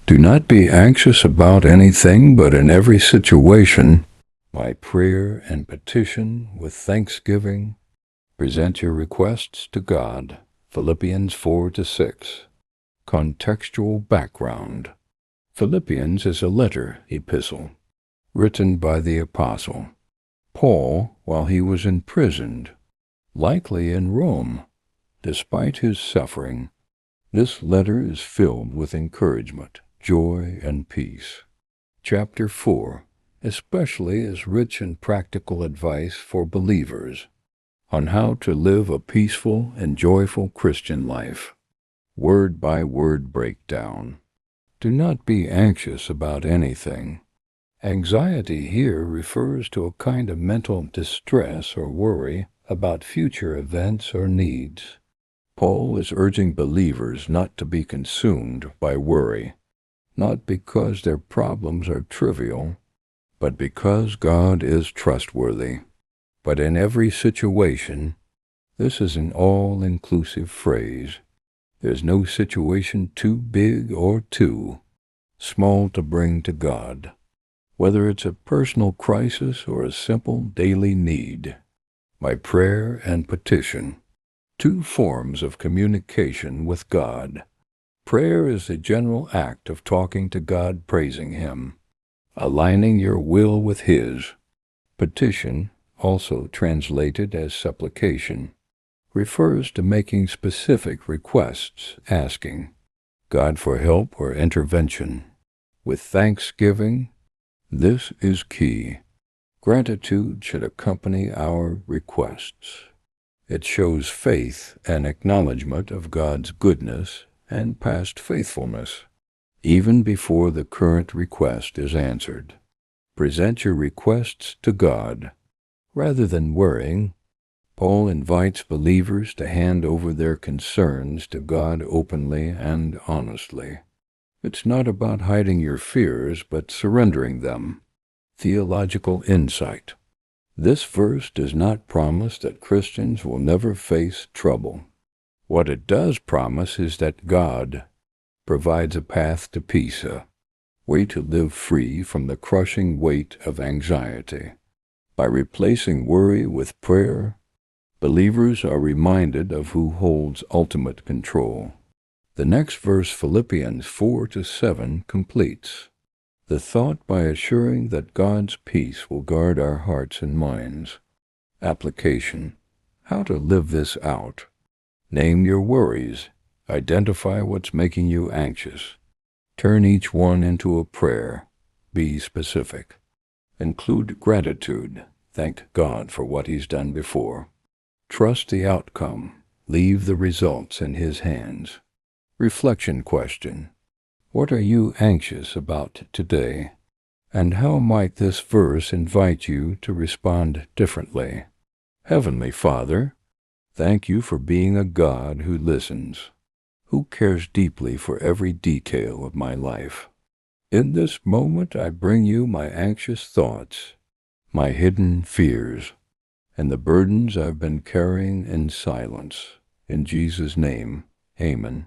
Do not be anxious about anything, but in every situation, by prayer and petition with thanksgiving, present your requests to God. Philippians 4-6. Contextual background. Philippians is a letter epistle written by the apostle Paul while he was imprisoned, likely in Rome. Despite his suffering, this letter is filled with encouragement, joy, and peace. Chapter 4 especially is rich in practical advice for believers on how to live a peaceful and joyful Christian life. Word-by-word breakdown. Do not be anxious about anything. Anxiety here refers to a kind of mental distress or worry about future events or needs. Paul is urging believers not to be consumed by worry, not because their problems are trivial, but because God is trustworthy. But in every situation, this is an all-inclusive phrase. There's no situation too big or too small to bring to God, whether it's a personal crisis or a simple daily need. By prayer and petition, two forms of communication with God. Prayer is the general act of talking to God, praising Him, aligning your will with His. Petition, also translated as supplication, refers to making specific requests, asking God for help or intervention. With thanksgiving, this is key. Gratitude should accompany our requests. It shows faith and acknowledgement of God's goodness and past faithfulness, even before the current request is answered. Present your requests to God. Rather than worrying, Paul invites believers to hand over their concerns to God openly and honestly. It's not about hiding your fears, but surrendering them. Theological insight. This verse does not promise that Christians will never face trouble. What it does promise is that God provides a path to peace, a way to live free from the crushing weight of anxiety. By replacing worry with prayer, believers are reminded of who holds ultimate control. The next verse, Philippians 4-7, completes the thought by assuring that God's peace will guard our hearts and minds. Application. How to live this out. Name your worries. Identify what's making you anxious. Turn each one into a prayer. Be specific. Include gratitude. Thank God for what He's done before. Trust the outcome. Leave the results in His hands. Reflection question. What are you anxious about today? And how might this verse invite you to respond differently? Heavenly Father, thank You for being a God who listens, who cares deeply for every detail of my life. In this moment I bring You my anxious thoughts, my hidden fears, and the burdens I've been carrying in silence. In Jesus' name, amen.